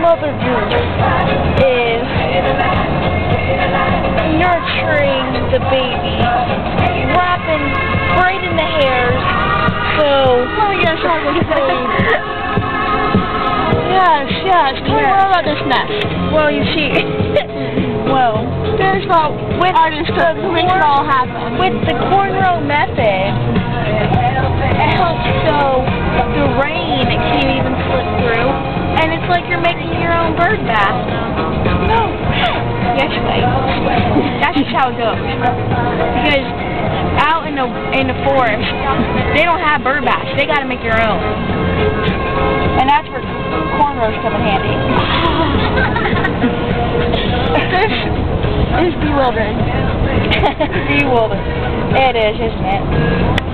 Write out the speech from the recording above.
mother goose is nurturing the baby, wrapping, braiding the hairs, so... Oh, yes, I was Yes. Tell me more about this nest. Well, you see, There's not... With artists who makes it all happen. With the cornrow method, it helps so the rain can't even slip through, and it's like you're making your own bird bath. No. Yes, right. That's just how it goes. Because out in the forest, they don't have bird baths. They got to make their own. And that's where cornrows come in handy. This is bewildering. Bewildering. It is, isn't it?